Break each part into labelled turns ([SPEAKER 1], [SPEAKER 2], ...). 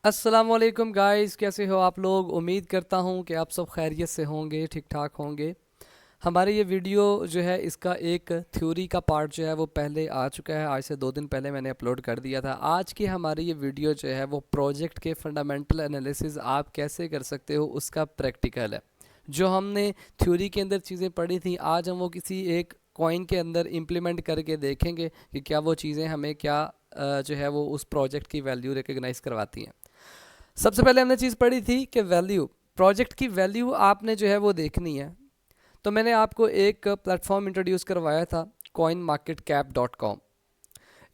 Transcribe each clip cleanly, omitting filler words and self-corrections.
[SPEAKER 1] अस्सलामुअलैकुम गाइस, कैसे हो आप लोग। उम्मीद करता हूँ कि आप सब खैरियत से होंगे, ठीक ठाक होंगे। हमारी ये वीडियो जो है इसका एक थ्योरी का पार्ट जो है वो पहले आ चुका है। आज से 2 दिन पहले मैंने अपलोड कर दिया था। आज की हमारी ये वीडियो जो है वो प्रोजेक्ट के फंडामेंटल एनालिसिस आप कैसे कर सकते हो उसका प्रैक्टिकल है। जो हमने थ्योरी के अंदर चीज़ें पढ़ी थी, आज हम वो किसी एक कॉइन के अंदर इम्प्लीमेंट करके देखेंगे कि क्या वो चीज़ें हमें क्या जो है वो उस प्रोजेक्ट की वैल्यू रिकग्नाइज करवाती हैं। सबसे पहले हमने चीज़ पढ़ी थी कि वैल्यू, प्रोजेक्ट की वैल्यू आपने जो है वो देखनी है। तो मैंने आपको एक प्लेटफॉर्म इंट्रोड्यूस करवाया था, coinmarketcap.com।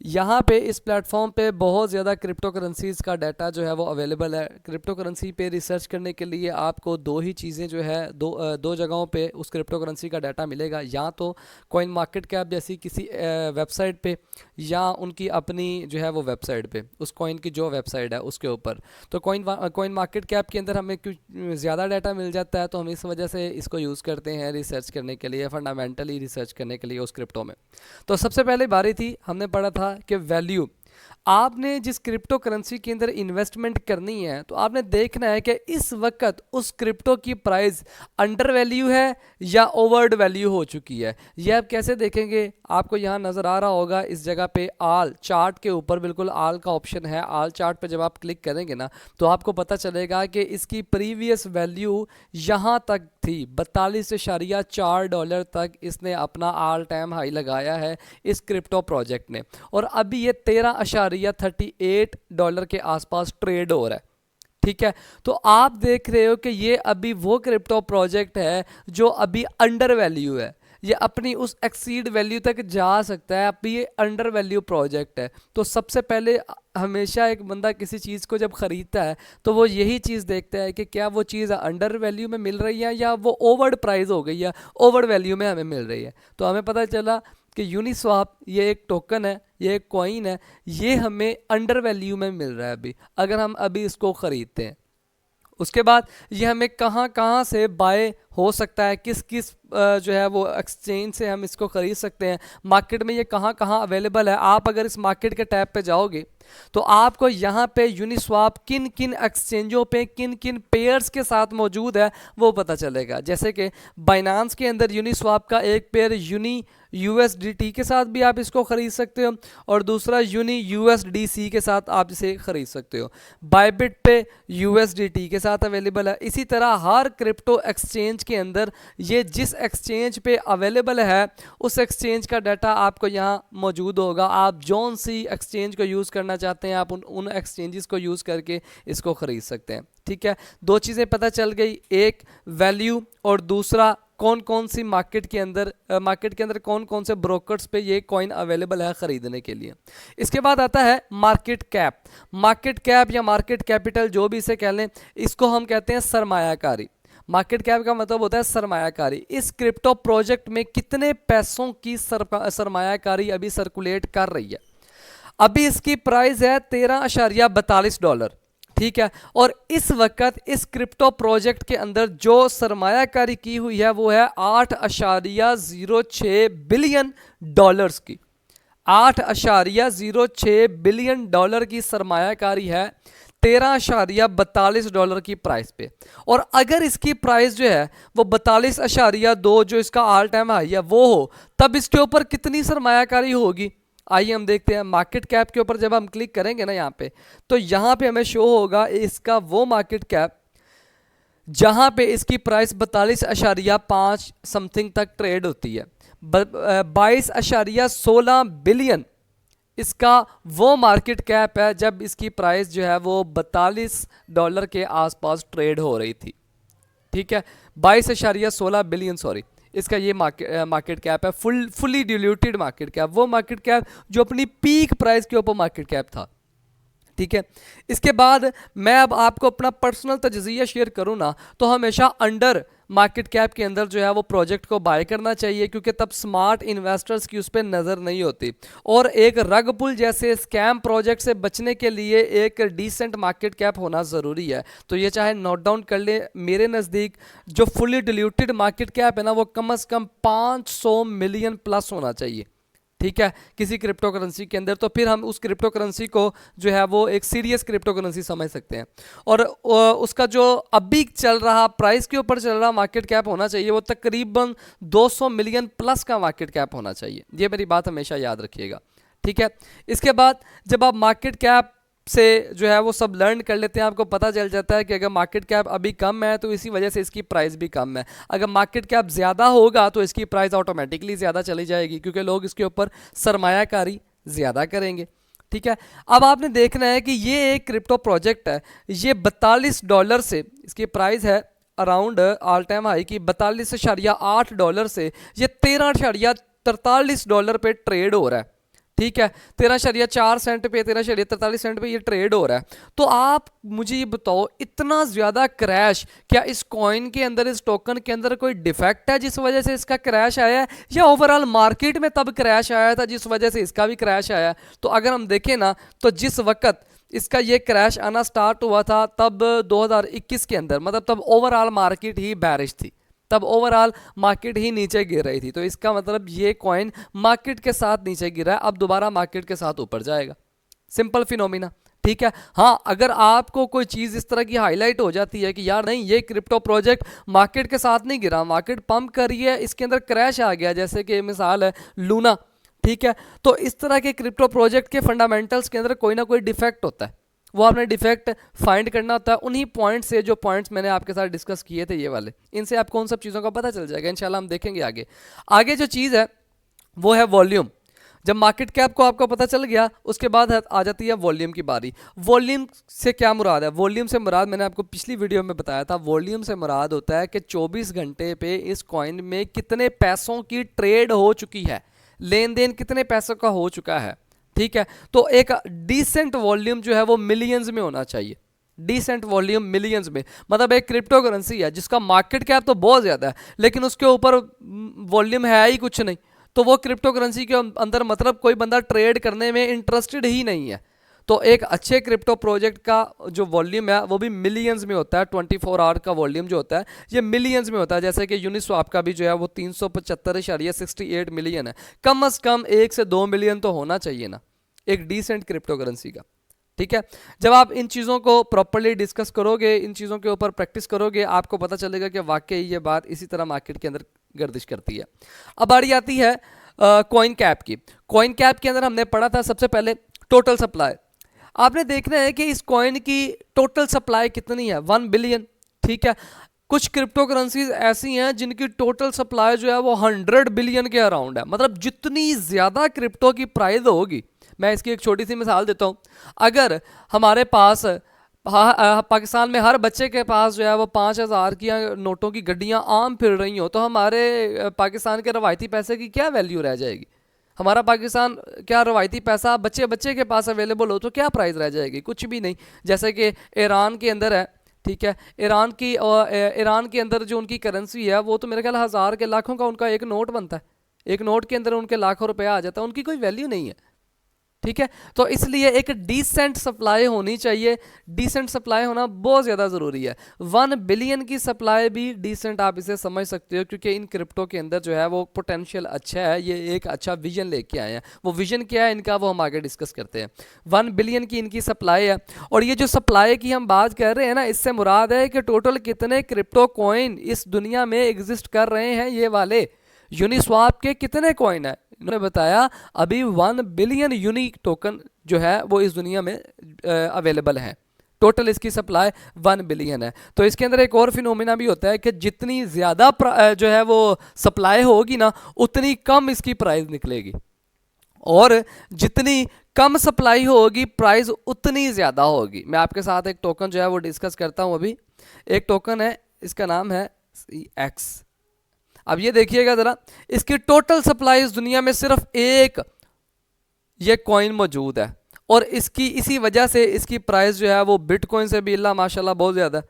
[SPEAKER 1] यहाँ पे इस प्लेटफॉर्म पे बहुत ज़्यादा क्रिप्टो करेंसीज़ का डाटा जो है वो अवेलेबल है। क्रिप्टो करेंसी पे रिसर्च करने के लिए आपको दो ही चीज़ें जो है दो जगहों पे उस क्रिप्टो करेंसी का डाटा मिलेगा, या तो कॉइन मार्केट कैप जैसी किसी वेबसाइट पे, या उनकी अपनी जो है वो वेबसाइट पे, उस कॉइन की जो वेबसाइट है उसके ऊपर। तो कॉइन मार्केट कैप के अंदर हमें कुछ ज़्यादा डाटा मिल जाता है, तो हम इस वजह से इसको यूज़ करते हैं रिसर्च करने के लिए, फंडामेंटली रिसर्च करने के लिए उस क्रिप्टो में। तो सबसे पहले बारी थी, हमने पढ़ा था कि वैल्यू, आपने जिस क्रिप्टो करेंसी के अंदर इन्वेस्टमेंट करनी है तो आपने देखना है कि इस वक्त उस क्रिप्टो की प्राइस अंडर वैल्यू है या ओवर्ड वैल्यू हो चुकी है। ये आप कैसे देखेंगे, आपको यहाँ नज़र आ रहा होगा इस जगह पे आल चार्ट के ऊपर बिल्कुल आल का ऑप्शन है। आल चार्ट पे जब आप क्लिक करेंगे ना तो आपको पता चलेगा कि इसकी प्रीवियस वैल्यू यहाँ तक थी, $42.4 तक इसने अपना ऑल टाइम हाई लगाया है इस क्रिप्टो प्रोजेक्ट ने। और अभी ये $13.38 के आसपास ट्रेड हो रहा है। ठीक है, तो आप देख रहे हो कि ये अभी वो क्रिप्टो प्रोजेक्ट है जो अभी अंडर वैल्यू है। ये अपनी उस एक्सीड वैल्यू तक जा सकता है, अभी ये अंडर वैल्यू प्रोजेक्ट है। तो सबसे पहले हमेशा एक बंदा किसी चीज़ को जब ख़रीदता है तो वो यही चीज़ देखता है कि क्या वो चीज़ अंडर वैल्यू में मिल रही है या वो ओवर्ड प्राइस हो गई है, ओवर्ड वैल्यू में हमें मिल रही है। तो हमें पता चला कि यूनिस्वाप ये एक टोकन है, ये एक कॉइन है, ये हमें अंडर वैल्यू में मिल रहा है अभी, अगर हम अभी इसको ख़रीदते हैं। उसके बाद ये हमें कहाँ कहाँ से बाय हो सकता है, किस किस जो है वो एक्सचेंज से हम इसको ख़रीद सकते हैं, मार्केट में ये कहाँ कहाँ अवेलेबल है। आप अगर इस मार्केट के टैब पे जाओगे तो आपको यहाँ पे यूनिस्वाप किन किन एक्सचेंजों पे किन किन पेयर्स के साथ मौजूद है वो पता चलेगा। जैसे कि बाइनांस के अंदर यूनिस्वाप का एक पेयर यूनी USDT के साथ भी आप इसको ख़रीद सकते हो, और दूसरा यूनी USDC के साथ आप इसे ख़रीद सकते हो। बायबिट पे USDT के साथ अवेलेबल है। इसी तरह हर क्रिप्टो एक्सचेंज के अंदर ये जिस एक्सचेंज पे अवेलेबल है उस एक्सचेंज का डाटा आपको यहाँ मौजूद होगा। आप जौन सी एक्सचेंज को यूज़ करना चाहते हैं आप उन एक्सचेंजेस को यूज़ करके इसको ख़रीद सकते हैं। ठीक है, दो चीज़ें पता चल गई, एक वैल्यू और दूसरा कौन कौन सी मार्केट के अंदर कौन कौन से ब्रोकर्स पे ये कॉइन अवेलेबल है ख़रीदने के लिए। इसके बाद आता है मार्केट कैप। मार्केट कैप या मार्केट कैपिटल जो भी इसे कह लें, इसको हम कहते हैं सरमायाकारी। मार्केट कैप का मतलब होता है सरमायाकारी। इस क्रिप्टो प्रोजेक्ट में कितने पैसों की सरमायाकारी अभी सर्कुलेट कर रही है। अभी इसकी प्राइस है $13.42। ठीक है, और इस वक्त इस क्रिप्टो प्रोजेक्ट के अंदर जो सरमायाकारी की हुई है वो है $8.06 बिलियन की। $8.06 बिलियन की सरमायाकारी है $13.42 की प्राइस पे। और अगर इसकी प्राइस जो है वो 42.2 जो इसका ऑल टाइम हाई है वो हो, तब इसके ऊपर कितनी सरमायाकारी होगी। आइए हम देखते हैं। मार्केट कैप के ऊपर जब हम क्लिक करेंगे ना यहाँ पे, तो यहाँ पे हमें शो होगा इसका वो मार्केट कैप जहाँ पे इसकी प्राइस 42.5 समथिंग तक ट्रेड होती है। 22.16 बिलियन इसका वो मार्केट कैप है जब इसकी प्राइस जो है वो $42 के आसपास ट्रेड हो रही थी। ठीक है, 22.16 बिलियन, सॉरी, इसका ये मार्केट कैप है। फुली डिल्यूटेड मार्केट कैप, वो मार्केट कैप जो अपनी पीक प्राइस के ऊपर मार्केट कैप था। ठीक है, इसके बाद मैं अब आपको अपना पर्सनल तजज़िया शेयर करूँ ना, तो हमेशा अंडर मार्केट कैप के अंदर जो है वो प्रोजेक्ट को बाय करना चाहिए, क्योंकि तब स्मार्ट इन्वेस्टर्स की उस पर नज़र नहीं होती। और एक रग पुल जैसे स्कैम प्रोजेक्ट से बचने के लिए एक डिसेंट मार्केट कैप होना ज़रूरी है। तो ये चाहे नोट डाउन कर ले, मेरे नज़दीक जो फुली डिल्यूटेड मार्केट कैप है ना वो कम से कम 500 मिलियन प्लस होना चाहिए। ठीक है, किसी क्रिप्टो करेंसी के अंदर, तो फिर हम उस क्रिप्टो करेंसी को जो है वो एक सीरियस क्रिप्टो करेंसी समझ सकते हैं। और उसका जो अभी चल रहा प्राइस के ऊपर चल रहा मार्केट कैप होना चाहिए वो तकरीबन 200 मिलियन प्लस का मार्केट कैप होना चाहिए। ये मेरी बात हमेशा याद रखिएगा, ठीक है। इसके बाद जब आप मार्केट कैप से जो है वो सब लर्न कर लेते हैं, आपको पता चल जाता है कि अगर मार्केट कैप अभी कम है तो इसी वजह से इसकी प्राइस भी कम है। अगर मार्केट कैप ज़्यादा होगा तो इसकी प्राइस ऑटोमेटिकली ज़्यादा चली जाएगी, क्योंकि लोग इसके ऊपर सरमायाकारी ज़्यादा करेंगे, ठीक है। अब आपने देखना है कि ये एक क्रिप्टो प्रोजेक्ट है, ये $42 से इसकी प्राइस है अराउंड ऑल टाइम हाई की $42.8 से ये $13.43 पे ट्रेड हो रहा है, ठीक है। 13.4 पे 13.43 पे ये ट्रेड हो रहा है। तो आप मुझे ये बताओ, इतना ज़्यादा क्रैश, क्या इस कॉइन के अंदर, इस टोकन के अंदर कोई डिफेक्ट है जिस वजह से इसका क्रैश आया है, या ओवरऑल मार्केट में तब क्रैश आया था जिस वजह से इसका भी क्रैश आया? तो अगर हम देखें ना, तो जिस वक्त इसका ये क्रैश आना स्टार्ट हुआ था तब 2021 के अंदर, मतलब तब ओवरऑल मार्केट ही बैरिश थी, तब ओवरऑल मार्केट ही नीचे गिर रही थी। तो इसका मतलब ये कॉइन मार्केट के साथ नीचे गिरा है, अब दोबारा मार्केट के साथ ऊपर जाएगा। सिंपल फिनोमिना, ठीक है। हाँ, अगर आपको कोई चीज़ इस तरह की हाईलाइट हो जाती है कि यार नहीं, ये क्रिप्टो प्रोजेक्ट मार्केट के साथ नहीं गिरा, मार्केट पंप कर रही है, इसके अंदर क्रैश आ गया, जैसे कि मिसाल है लूना, ठीक है, तो इस तरह के क्रिप्टो प्रोजेक्ट के फंडामेंटल्स के अंदर कोई ना कोई डिफेक्ट होता है, वो आपने डिफेक्ट फाइंड करना होता है। उन्हीं पॉइंट से, जो पॉइंट्स मैंने आपके साथ डिस्कस किए थे ये वाले, इनसे आपको उन सब चीज़ों का पता चल जाएगा। इंशाल्लाह हम देखेंगे आगे। आगे जो चीज़ है वो है वॉल्यूम। जब मार्केट कैप को आपको पता चल गया, उसके बाद आ जाती है वॉल्यूम की बारी। वॉल्यूम से क्या मुराद है? वॉल्यूम से मुराद मैंने आपको पिछली वीडियो में बताया था, वॉल्यूम से मुराद होता है कि 24 घंटे पे इस कॉइन में कितने पैसों की ट्रेड हो चुकी है, लेन देन कितने पैसों का हो चुका है, ठीक है। तो एक डिसेंट वॉल्यूम जो है वो मिलियंस में होना चाहिए, डिसेंट वॉल्यूम मिलियंस में। मतलब एक क्रिप्टो करेंसी है जिसका मार्केट कैप तो बहुत ज़्यादा है, लेकिन उसके ऊपर वॉल्यूम है ही कुछ नहीं, तो वो क्रिप्टो करेंसी के अंदर मतलब कोई बंदा ट्रेड करने में इंटरेस्टेड ही नहीं है। तो एक अच्छे क्रिप्टो प्रोजेक्ट का जो वॉल्यूम है वो भी मिलियंस में होता है। 24 आवर का वॉल्यूम जो होता है ये मिलियंस में होता है। जैसे कि यूनिस्वाप का भी जो है वो 375.68 मिलियन है। कम से कम 1 से 2 मिलियन तो होना चाहिए ना एक डिसेंट क्रिप्टो करेंसी का, ठीक है। जब आप इन चीज़ों को प्रॉपर्ली डिस्कस करोगे, इन चीज़ों के ऊपर प्रैक्टिस करोगे, आपको पता चलेगा कि वाकई ये बात इसी तरह मार्केट के अंदर गर्दिश करती है। अब बारी आती है कॉइन कैप की। कॉइन कैप के अंदर हमने पढ़ा था सबसे पहले टोटल सप्लाई। आपने देखना है कि इस कॉइन की टोटल सप्लाई कितनी है, 1 बिलियन, ठीक है। कुछ क्रिप्टो करेंसीज ऐसी हैं जिनकी टोटल सप्लाई जो है वो 100 बिलियन के अराउंड है। मतलब जितनी ज़्यादा क्रिप्टो की प्राइस होगी, मैं इसकी एक छोटी सी मिसाल देता हूँ। अगर हमारे पास पाकिस्तान में हर बच्चे के पास जो है वो 5,000 की नोटों की गड्डियाँ आम फिर रही हो, तो हमारे पाकिस्तान के रवायती पैसे की क्या वैल्यू रह जाएगी? हमारा पाकिस्तान क्या रवायती पैसा बच्चे बच्चे के पास अवेलेबल हो तो क्या प्राइस रह जाएगी? कुछ भी नहीं। जैसे कि ईरान के अंदर है, ठीक है, ईरान के अंदर जो उनकी करेंसी है वो तो मेरे ख्याल 1000 के लाखों का उनका एक नोट बनता है, एक नोट के अंदर उनके लाखों रुपया आ जाता है, उनकी कोई वैल्यू नहीं है, ठीक है। तो इसलिए एक डिसेंट सप्लाई होनी चाहिए, डिसेंट सप्लाई होना बहुत ज़्यादा ज़रूरी है। 1 बिलियन की सप्लाई भी डिसेंट आप इसे समझ सकते हो, क्योंकि इन क्रिप्टो के अंदर जो है वो पोटेंशियल अच्छा है, ये एक अच्छा विजन लेके आए हैं। वो विजन क्या है इनका वो हम आगे डिस्कस करते हैं। 1 बिलियन की इनकी सप्लाई है, और ये जो सप्लाई की हम बात कर रहे हैं ना, इससे मुराद है कि टोटल कितने क्रिप्टो कॉइन इस दुनिया में एग्जिस्ट कर रहे हैं। ये वाले यूनिस्वाप के कितने कॉइन है, इन्होंने बताया अभी 1 बिलियन यूनिक टोकन जो है वो इस दुनिया में अवेलेबल है। टोटल इसकी सप्लाई 1 बिलियन है। तो इसके अंदर एक और फिनोमिना भी होता है कि जितनी ज़्यादा जो है वो सप्लाई होगी ना, उतनी कम इसकी प्राइस निकलेगी, और जितनी कम सप्लाई होगी प्राइस उतनी ज़्यादा होगी। मैं आपके साथ एक टोकन जो है वो डिस्कस करता हूँ अभी। एक टोकन है, इसका नाम है CX। अब ये देखिएगा ज़रा, इसकी टोटल सप्लाई इस दुनिया में सिर्फ एक ये कॉइन मौजूद है, और इसकी इसी वजह से इसकी प्राइस जो है वो बिटकॉइन से भी अल्लाह माशाल्लाह बहुत ज़्यादा है।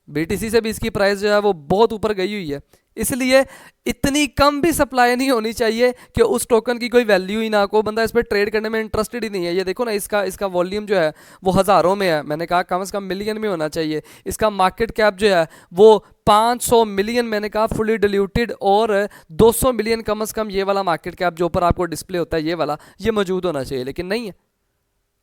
[SPEAKER 1] BTC से भी इसकी प्राइस जो है वो बहुत ऊपर गई हुई है, इसलिए इतनी कम भी सप्लाई नहीं होनी चाहिए कि उस टोकन की कोई वैल्यू ही ना हो, बंदा इस पर ट्रेड करने में इंटरेस्टेड ही नहीं है। ये देखो ना, इसका वॉल्यूम जो है वो हज़ारों में है, मैंने कहा कम से कम मिलियन में होना चाहिए। इसका मार्केट कैप जो है वो 500 मिलियन, मैंने कहा फुली डिल्यूटेड, और 200 मिलियन कम से कम ये वाला मार्केट कैप जो ऊपर आपको डिस्प्ले होता है ये वाला, ये मौजूद होना चाहिए, लेकिन नहीं है।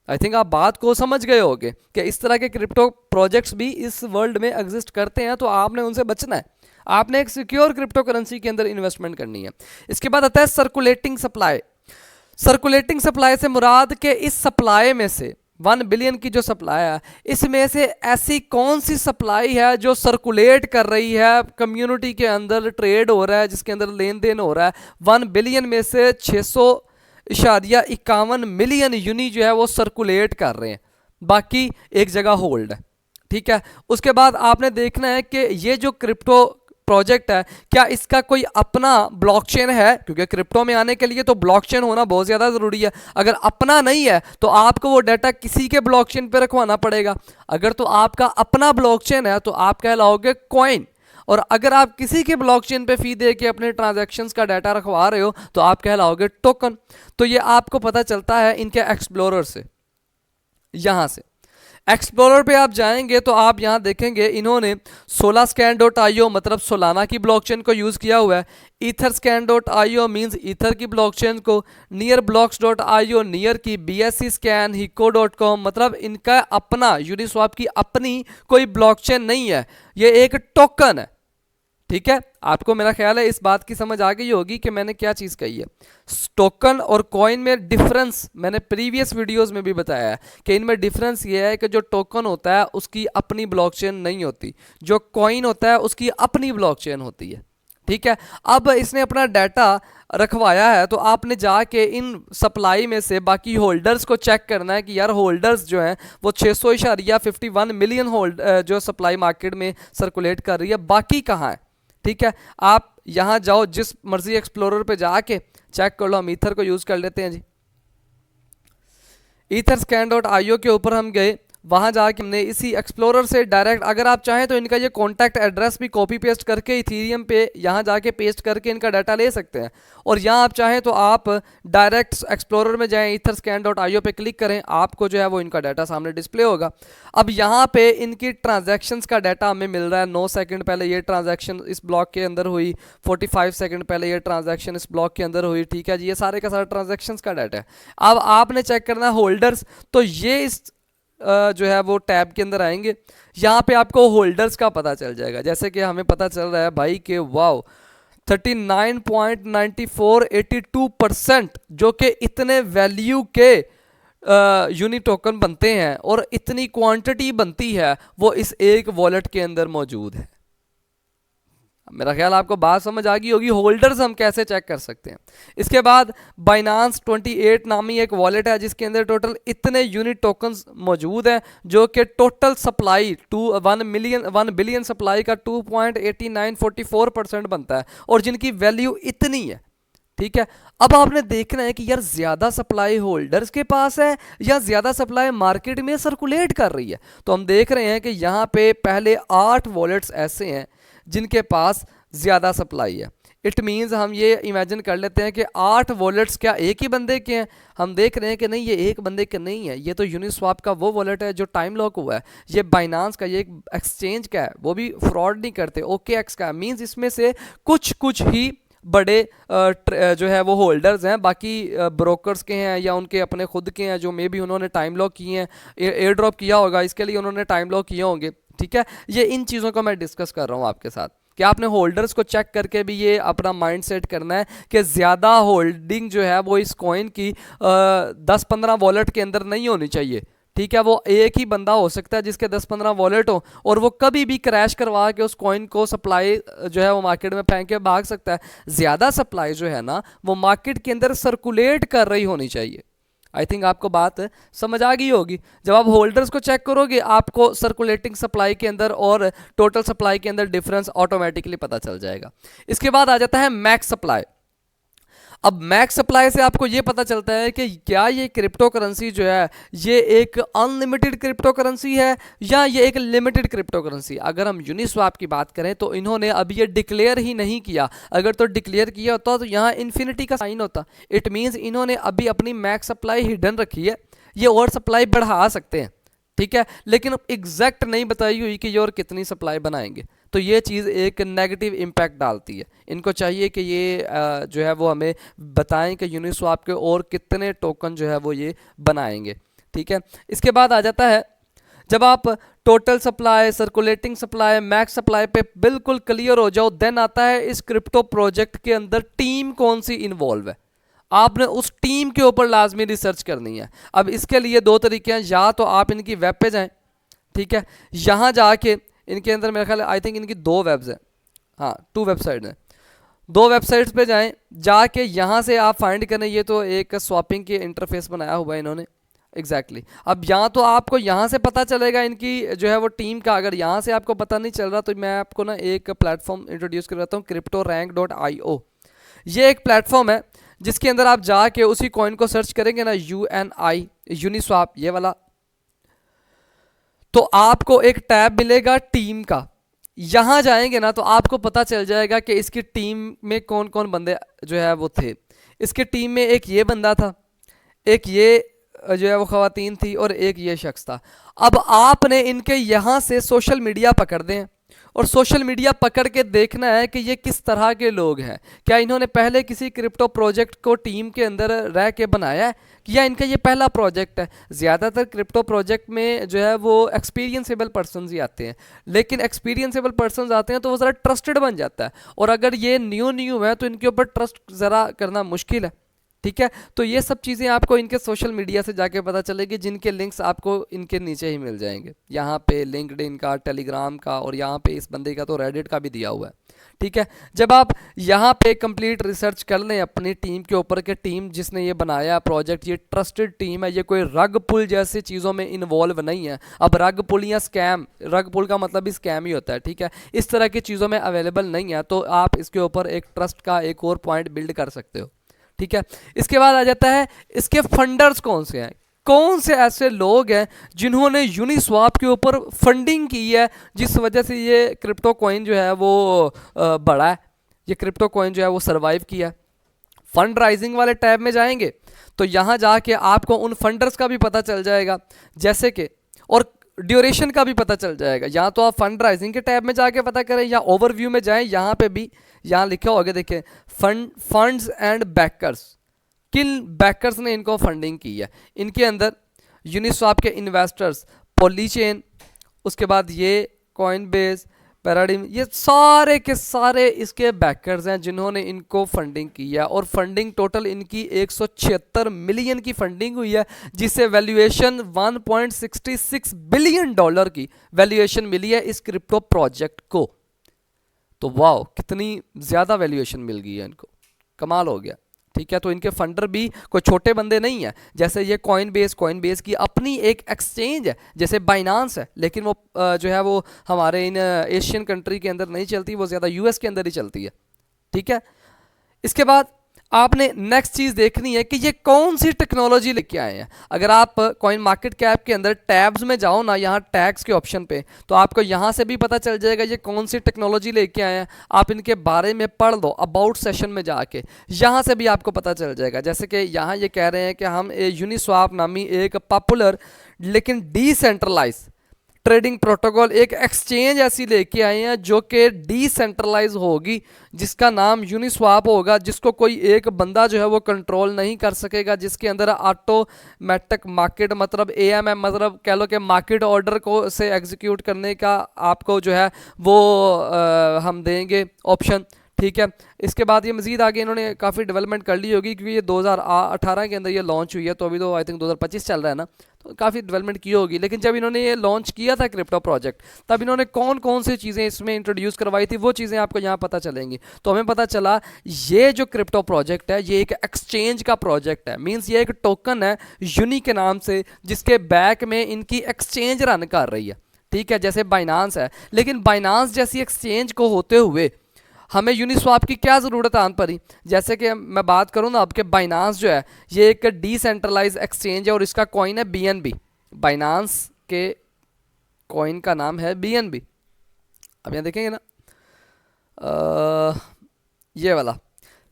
[SPEAKER 1] आई थिंक आप बात को समझ गए होगे कि इस तरह के क्रिप्टो प्रोजेक्ट्स भी इस वर्ल्ड में एग्जिस्ट करते हैं, तो आपने उनसे बचना है। आपने एक सिक्योर क्रिप्टो करेंसी के अंदर इन्वेस्टमेंट करनी है। इसके बाद आता है सर्कुलेटिंग सप्लाई। सर्कुलेटिंग सप्लाई से मुराद के इस सप्लाई में से 1 बिलियन की जो सप्लाई है, इसमें से ऐसी कौन सी सप्लाई है जो सर्कुलेट कर रही है, कम्युनिटी के अंदर ट्रेड हो रहा है, जिसके अंदर लेन देन हो रहा है। 1 बिलियन में से 600.51 मिलियन यूनि जो है वो सर्कुलेट कर रहे हैं, बाकी एक जगह होल्ड है, ठीक है। उसके बाद आपने देखना है कि ये जो क्रिप्टो प्रोजेक्ट है, क्या इसका कोई अपना ब्लॉकचेन है, क्योंकि क्रिप्टो में आने के लिए तो ब्लॉकचेन होना बहुत ज़्यादा ज़रूरी है। अगर अपना नहीं है तो आपको वो डाटा किसी के ब्लॉकचेन पे रखवाना पड़ेगा। अगर तो आपका अपना ब्लॉकचेन है तो आप कहलाओगे कॉइन, और अगर आप किसी के ब्लॉकचेन पे फी दे के अपने ट्रांजैक्शंस का डाटा रखवा रहे हो तो आप कहलाओगे टोकन। तो ये आपको पता चलता है इनके एक्सप्लोरर से। यहाँ से एक्सप्लोरर पे आप जाएंगे तो आप यहाँ देखेंगे इन्होंने solascan.io मतलब सोलाना की ब्लॉकचेन को यूज़ किया हुआ है। etherscan.io मींस ईथर की ब्लॉकचेन को, nearblocks.io नियर की, BSC स्कैन, hico.com मतलब इनका अपना, यूनिस्वाप की अपनी कोई ब्लॉकचेन नहीं है, ये एक टोकन है, ठीक है। आपको मेरा ख्याल है इस बात की समझ आ गई होगी कि मैंने क्या चीज़ कही है। टोकन और कॉइन में डिफरेंस मैंने प्रीवियस वीडियोस में भी बताया है कि इनमें डिफरेंस ये है कि जो टोकन होता है उसकी अपनी ब्लॉकचेन नहीं होती, जो कॉइन होता है उसकी अपनी ब्लॉकचेन होती है, ठीक है। अब इसने अपना डाटा रखवाया है तो आपने जाके इन सप्लाई में से बाकी होल्डर्स को चेक करना है कि यार होल्डर्स जो हैं वो 600.51 मिलियन होल्ड जो सप्लाई मार्केट में सर्कुलेट कर रही है, बाकी कहाँ है, ठीक है। आप यहाँ जाओ, जिस मर्जी एक्सप्लोरर पे जाके चेक कर लो। हम ईथर को यूज़ कर लेते हैं जी। etherscan.io के ऊपर हम गए, वहाँ जाके हमने इसी एक्सप्लोरर से डायरेक्ट, अगर आप चाहें तो इनका ये कॉन्टैक्ट एड्रेस भी कॉपी पेस्ट करके इथीरियम पे यहाँ जाके पेस्ट करके इनका डाटा ले सकते हैं। और यहाँ आप चाहें तो आप डायरेक्ट एक्सप्लोरर में जाएं, etherscan.io पे क्लिक करें, आपको जो है वो इनका डाटा सामने डिस्प्ले होगा। अब यहाँ पे इनकी ट्रांजैक्शंस का डाटा हमें मिल रहा है। 9 सेकंड पहले ये ट्रांजैक्शन इस ब्लॉक के अंदर हुई, 45 सेकंड पहले ये ट्रांजैक्शन इस ब्लॉक के अंदर हुई, ठीक है जी। ये सारे का सारा ट्रांजैक्शंस का डाटा है। अब आपने चेक करना है होल्डर्स, तो ये इस जो है वो टैब के अंदर आएंगे, यहाँ पे आपको होल्डर्स का पता चल जाएगा। जैसे कि हमें पता चल रहा है भाई कि वाओ 39.9482% जो कि इतने वैल्यू के यूनिट टोकन बनते हैं और इतनी क्वांटिटी बनती है वो इस एक वॉलेट के अंदर मौजूद है। मेरा ख्याल आपको बात समझ आ गई होगी होल्डर्स हम कैसे चेक कर सकते हैं। इसके बाद बाइनांस 28 नामी एक वॉलेट है जिसके अंदर टोटल इतने यूनिट टोकन्स मौजूद हैं जो कि टोटल सप्लाई 1 बिलियन सप्लाई का 2.8944% बनता है और जिनकी वैल्यू इतनी है, ठीक है। अब आपने देखना है कि यार ज्यादा सप्लाई होल्डर्स के पास है या ज्यादा सप्लाई मार्केट में सर्कुलेट कर रही है। तो हम देख रहे हैं कि यहाँ पे पहले 8 वॉलेट्स ऐसे हैं जिनके पास ज़्यादा सप्लाई है। इट मीन्स हम ये इमेजिन कर लेते हैं कि 8 वॉलेट्स क्या एक ही बंदे के हैं। हम देख रहे हैं कि नहीं, ये एक बंदे के नहीं है, ये तो यूनिस्वाप का वो वॉलेट है जो टाइम लॉक हुआ है। ये बाइनांस का, ये एक एक्सचेंज का है, वो भी फ्रॉड नहीं करते, OKX का है। मीन्स इसमें से कुछ ही बड़े जो है वो होल्डर्स हैं, बाकी ब्रोकर्स के हैं या उनके अपने खुद के हैं जो मे बी उन्होंने टाइम लॉक किए हैं, एयर ड्रॉप किया होगा, इसके लिए उन्होंने टाइम लॉक किए होंगे, ठीक है। ये इन चीज़ों को मैं डिस्कस कर रहा हूँ आपके साथ कि आपने होल्डर्स को चेक करके भी ये अपना माइंड सेट करना है कि ज़्यादा होल्डिंग जो है वो इस कॉइन की 10-15 वॉलेट के अंदर नहीं होनी चाहिए, ठीक है। वो एक ही बंदा हो सकता है जिसके 10-15 वॉलेट हो और वो कभी भी क्रैश करवा के उस कॉइन को सप्लाई जो है वो मार्केट में फेंक के भाग सकता है। ज़्यादा सप्लाई जो है ना वो मार्केट के अंदर सर्कुलेट कर रही होनी चाहिए। आई थिंक आपको बात समझ आ गई होगी। जब आप होल्डर्स को चेक करोगे आपको सर्कुलेटिंग सप्लाई के अंदर और टोटल सप्लाई के अंदर डिफरेंस ऑटोमेटिकली पता चल जाएगा। इसके बाद आ जाता है मैक्स सप्लाई। अब मैक्स सप्लाई से आपको ये पता चलता है कि क्या ये क्रिप्टो करेंसी जो है ये एक अनलिमिटेड क्रिप्टो करेंसी है या ये एक लिमिटेड क्रिप्टो करेंसी। अगर हम यूनिस्वैप की बात करें तो इन्होंने अभी ये डिक्लेयर ही नहीं किया, अगर तो डिक्लेयर किया होता तो यहाँ इन्फिनिटी का साइन होता। इट मीन्स इन्होंने अभी अपनी मैक्स सप्लाई हिडन रखी है, ये और सप्लाई बढ़ा सकते हैं, ठीक है, लेकिन एग्जैक्ट नहीं बताई हुई कि ये और कितनी सप्लाई बनाएंगे। तो ये चीज़ एक नेगेटिव इम्पैक्ट डालती है। इनको चाहिए कि ये जो है वो हमें बताएं कि यूनिस्वैप के और कितने टोकन जो है वो ये बनाएंगे, ठीक है। इसके बाद आ जाता है जब आप total supply, circulating supply, max supply पे बिल्कुल क्लियर हो जाओ, देन आता है इस क्रिप्टो प्रोजेक्ट के अंदर टीम कौन सी इन्वॉल्व है। आपने उस टीम के ऊपर लाजमी रिसर्च करनी है। अब इसके लिए दो तरीके हैं, या तो आप इनकी वेब पे जाएं, ठीक है, यहाँ जाके इनके अंदर मेरा ख्याल आई थिंक इनकी 2 वेब्स हैं, हाँ 2 वेबसाइट हैं, 2 वेबसाइट्स पे जाएं, जाके यहाँ से आप फाइंड करें। ये तो एक स्वैपिंग के इंटरफेस बनाया हुआ है इन्होंने, एग्जैक्टली अब यहाँ तो आपको यहाँ से पता चलेगा इनकी जो है वो टीम का। अगर यहाँ से आपको पता नहीं चल रहा तो मैं आपको ना एक प्लेटफॉर्म इंट्रोड्यूस करवाता हूँ, cryptorank.io। ये एक प्लेटफॉर्म है जिसके अंदर आप जाके उसी कॉइन को सर्च करेंगे ना, UNI यूनिस्वैप ये वाला, तो आपको एक टैब मिलेगा टीम का। यहां जाएंगे ना तो आपको पता चल जाएगा कि इसकी टीम में कौन कौन बंदे जो है वो थे। इसके टीम में एक ये बंदा था, एक ये जो है वो खवातीन थी और एक ये शख्स था। अब आपने इनके यहाँ से सोशल मीडिया पकड़ दें और सोशल मीडिया पकड़ के देखना है कि ये किस तरह के लोग हैं। क्या इन्होंने पहले किसी क्रिप्टो प्रोजेक्ट को टीम के अंदर रह के बनाया है या इनका ये पहला प्रोजेक्ट है। ज़्यादातर क्रिप्टो प्रोजेक्ट में जो है वो एक्सपीरियंसेबल पर्सनस ही आते हैं, लेकिन एक्सपीरियंसेबल पर्सनस आते हैं तो वो ज़रा ट्रस्टेड बन जाता है, और अगर ये न्यू है तो इनके ऊपर ट्रस्ट ज़रा करना मुश्किल है, ठीक है। तो ये सब चीज़ें आपको इनके सोशल मीडिया से जाके पता चलेगी, जिनके लिंक्स आपको इनके नीचे ही मिल जाएंगे। यहाँ पे लिंक्डइन का, टेलीग्राम का, और यहाँ पे इस बंदे का तो रेडिट का भी दिया हुआ है, ठीक है। जब आप यहाँ पे कंप्लीट रिसर्च कर लें अपनी टीम के ऊपर कि टीम जिसने ये बनाया प्रोजेक्ट ये ट्रस्टेड टीम है, ये कोई रग पुल जैसी चीज़ों में इन्वॉल्व नहीं है। अब रग पुल या स्कैम, रग पुल का मतलब भी स्कैम ही होता है, ठीक है, इस तरह की चीज़ों में अवेलेबल नहीं है, तो आप इसके ऊपर एक ट्रस्ट का एक और पॉइंट बिल्ड कर सकते हो, ठीक है। इसके बाद आ जाता है इसके फंडर्स कौन से हैं, कौन से ऐसे लोग हैं जिन्होंने यूनिस्वैप के ऊपर फंडिंग की है, जिस वजह से ये क्रिप्टो कॉइन जो है वो बढ़ा है, ये क्रिप्टो कॉइन जो है वो सरवाइव किया। फंड राइजिंग वाले टैब में जाएंगे तो यहाँ जाके आपको उन फंडर्स का भी पता चल जाएगा, जैसे कि, और ड्यूरेशन का भी पता चल जाएगा। या तो आप फंड राइजिंग के टैब में जाके पता करें या ओवरव्यू में जाएं, यहाँ पे भी यहाँ लिखा होगा देखें फंड्स एंड बैकर्स, किन बैकर्स ने इनको फंडिंग की है। इनके अंदर यूनिस्वैप के इन्वेस्टर्स, पॉलीचेन, उसके बाद ये कॉइनबेस, पैराडिम, ये सारे के सारे इसके बैकर्स हैं जिन्होंने इनको फंडिंग की है। और फंडिंग टोटल इनकी 176 मिलियन की फंडिंग हुई है, जिससे वैल्यूएशन $1.66 बिलियन की वैल्यूएशन मिली है इस क्रिप्टो प्रोजेक्ट को। तो वाह, कितनी ज़्यादा वैल्यूएशन मिल गई है इनको, कमाल हो गया, ठीक है। तो इनके फंडर भी कोई छोटे बंदे नहीं है। जैसे ये कॉइनबेस की अपनी एक एक्सचेंज है, जैसे बाइनांस है, लेकिन वो जो है वो हमारे इन एशियन कंट्री के अंदर नहीं चलती, वो ज़्यादा यूएस के अंदर ही चलती है, ठीक है। इसके बाद आपने नेक्स्ट चीज़ देखनी है कि ये कौन सी टेक्नोलॉजी लेके आए हैं। अगर आप कॉइन मार्केट कैप के अंदर टैब्स में जाओ ना, यहाँ टैग्स के ऑप्शन पे, तो आपको यहाँ से भी पता चल जाएगा ये कौन सी टेक्नोलॉजी लेके आए हैं। आप इनके बारे में पढ़ लो अबाउट सेशन में जाके, यहाँ से भी आपको पता चल जाएगा। जैसे कि यहाँ ये कह रहे हैं कि हम यूनिस्वैप नामी एक पॉपुलर लेकिन डिसेंट्रलाइज ट्रेडिंग प्रोटोकॉल, एक एक्सचेंज ऐसी लेके आए हैं जो कि डिसेंट्रलाइज होगी, जिसका नाम यूनिस्वैप होगा, जिसको कोई एक बंदा जो है वो कंट्रोल नहीं कर सकेगा, जिसके अंदर ऑटोमेटिक मार्केट मतलब AMM मतलब कह लो कि मार्केट ऑर्डर को से एग्जीक्यूट करने का आपको जो है वो हम देंगे ऑप्शन, ठीक है। इसके बाद ये मज़ीद आगे इन्होंने काफ़ी डेवलपमेंट कर ली होगी, क्योंकि ये 2018 के अंदर ये लॉन्च हुई है, तो अभी तो आई थिंक 2025 चल रहा है ना, तो काफ़ी डेवलपमेंट की होगी। लेकिन जब इन्होंने ये लॉन्च किया था क्रिप्टो प्रोजेक्ट, तब इन्होंने कौन कौन सी चीज़ें इसमें इंट्रोड्यूस करवाई थी, वो चीज़ें आपको यहाँ पता चलेंगी। तो हमें पता चला ये जो क्रिप्टो प्रोजेक्ट है ये एक एक्सचेंज का प्रोजेक्ट है, मीन्स ये एक टोकन है यूनी के नाम से, जिसके बैक में इनकी एक्सचेंज रन कर रही है, ठीक है, जैसे बाइनांस है। लेकिन बाइनांस जैसी एक्सचेंज को होते हुए हमें यूनिस्वाप की क्या ज़रूरत आन पड़ी? जैसे कि मैं बात करूँ ना, आपके बाइनांस जो है ये एक डिसेंट्रलाइज एक्सचेंज है और इसका कॉइन है BNB। बाइनांस के कॉइन का नाम है BNB। अब यहाँ देखेंगे ना, ये वाला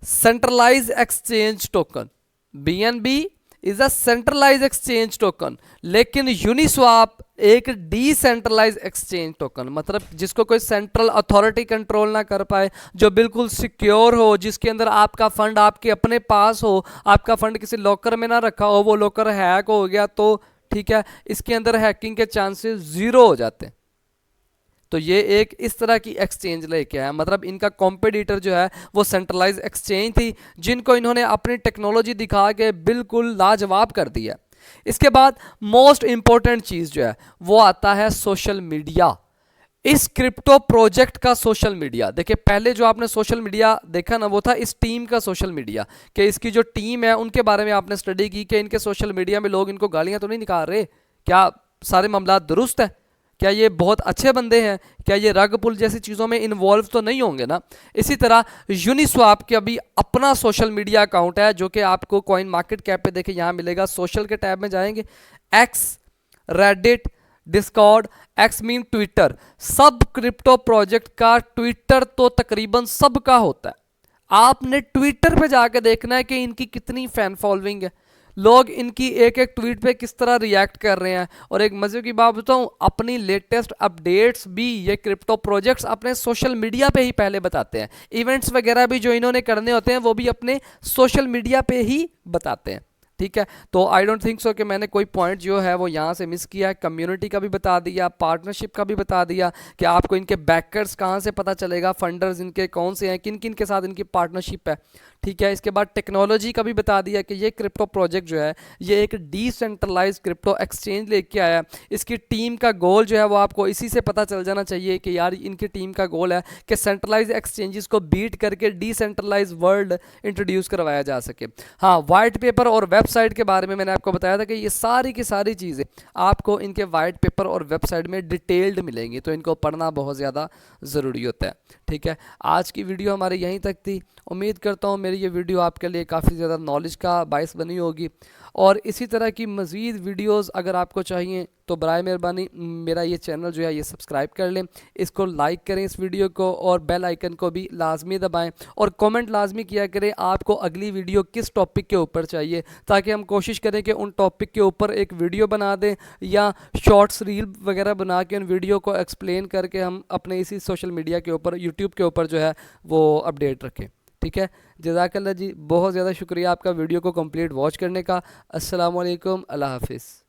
[SPEAKER 1] centralise exchange token, BNB is a centralise exchange token, लेकिन यूनिस्वाप एक डिसेंट्रलाइज एक्सचेंज टोकन, मतलब जिसको कोई सेंट्रल अथॉरिटी कंट्रोल ना कर पाए, जो बिल्कुल सिक्योर हो, जिसके अंदर आपका फंड आपके अपने पास हो, आपका फंड किसी लॉकर में ना रखा हो, वो लॉकर हैक हो गया तो ठीक है, इसके अंदर हैकिंग के चांसेस जीरो हो जाते हैं। तो ये एक इस तरह की एक्सचेंज लेके आया, मतलब इनका कॉम्पिटिटर जो है वो सेंट्रलाइज एक्सचेंज थी, जिनको इन्होंने अपनी टेक्नोलॉजी दिखा के बिल्कुल लाजवाब कर दिया। इसके बाद मोस्ट इंपॉर्टेंट चीज़ जो है वो आता है सोशल मीडिया। इस क्रिप्टो प्रोजेक्ट का सोशल मीडिया, देखिए पहले जो आपने सोशल मीडिया देखा ना वो था इस टीम का सोशल मीडिया, कि इसकी जो टीम है उनके बारे में आपने स्टडी की कि इनके सोशल मीडिया में लोग इनको गालियां तो नहीं निकाल रहे, क्या सारे मामला दुरुस्त है, क्या ये बहुत अच्छे बंदे हैं, क्या ये रग पुल जैसी चीज़ों में इन्वॉल्व तो नहीं होंगे ना। इसी तरह यूनिस्वाप के अभी अपना सोशल मीडिया अकाउंट है जो कि आपको कॉइन मार्केट कैप पे देखे यहाँ मिलेगा, सोशल के टैब में जाएंगे, x, Reddit, Discord, x mean Twitter, सब क्रिप्टो प्रोजेक्ट का ट्विटर तो तकरीबन सबका होता है। आपने ट्विटर पे जाके देखना है कि इनकी कितनी फैन फॉलोइंग है, लोग इनकी एक एक ट्वीट पे किस तरह रिएक्ट कर रहे हैं। और एक मजे की बात बताऊं, अपनी लेटेस्ट अपडेट्स भी ये क्रिप्टो प्रोजेक्ट्स अपने सोशल मीडिया पे ही पहले बताते हैं, इवेंट्स वगैरह भी जो इन्होंने करने होते हैं वो भी अपने सोशल मीडिया पे ही बताते हैं। ठीक है, तो आई डोंट थिंक सो कि मैंने कोई पॉइंट जो है वो यहाँ से मिस किया है। कम्युनिटी का भी बता दिया, पार्टनरशिप का भी बता दिया कि आपको इनके बैकर्स कहाँ से पता चलेगा, फंडर्स इनके कौन से हैं, किन किन के साथ इनकी पार्टनरशिप है। ठीक है, इसके बाद टेक्नोलॉजी का भी बता दिया कि ये क्रिप्टो प्रोजेक्ट जो है ये एक डिसेंट्रलाइज क्रिप्टो एक्सचेंज लेके आया है। इसकी टीम का गोल जो है वो आपको इसी से पता चल जाना चाहिए कि यार इनकी टीम का गोल है कि सेंट्रलाइज एक्सचेंजेस को बीट करके डिसेंट्रलाइज वर्ल्ड इंट्रोड्यूस करवाया जा सके। हाँ, वाइट पेपर और वेबसाइट के बारे में मैंने आपको बताया था कि ये सारी की सारी चीज़ें आपको इनके वाइट पेपर और वेबसाइट में डिटेल्ड मिलेंगी, तो इनको पढ़ना बहुत ज़्यादा ज़रूरी होता है। ठीक है, आज की वीडियो हमारी यहीं तक थी। उम्मीद करता हूँ मेरी ये वीडियो आपके लिए काफ़ी ज़्यादा नॉलेज का बायस बनी होगी, और इसी तरह की मज़ीद वीडियोस अगर आपको चाहिए तो बराए मेहरबानी मेरा ये चैनल जो है ये सब्सक्राइब कर लें, इसको लाइक करें इस वीडियो को, और बेल आइकन को भी लाजमी दबाएं, और कमेंट लाजमी किया करें आपको अगली वीडियो किस टॉपिक के ऊपर चाहिए, ताकि हम कोशिश करें कि उन टॉपिक के ऊपर एक वीडियो बना दें या शॉर्ट्स रील वगैरह बना के उन वीडियो को एक्सप्लेन करके हम अपने इसी सोशल मीडिया के ऊपर यूट्यूब के ऊपर जो है वो अपडेट रखें। ठीक है, जज़ाकल्लाह जी, बहुत ज़्यादा शुक्रिया आपका वीडियो को कंप्लीट वॉच करने का। अस्सलाम वालेकुम, अल्लाह हाफिज़।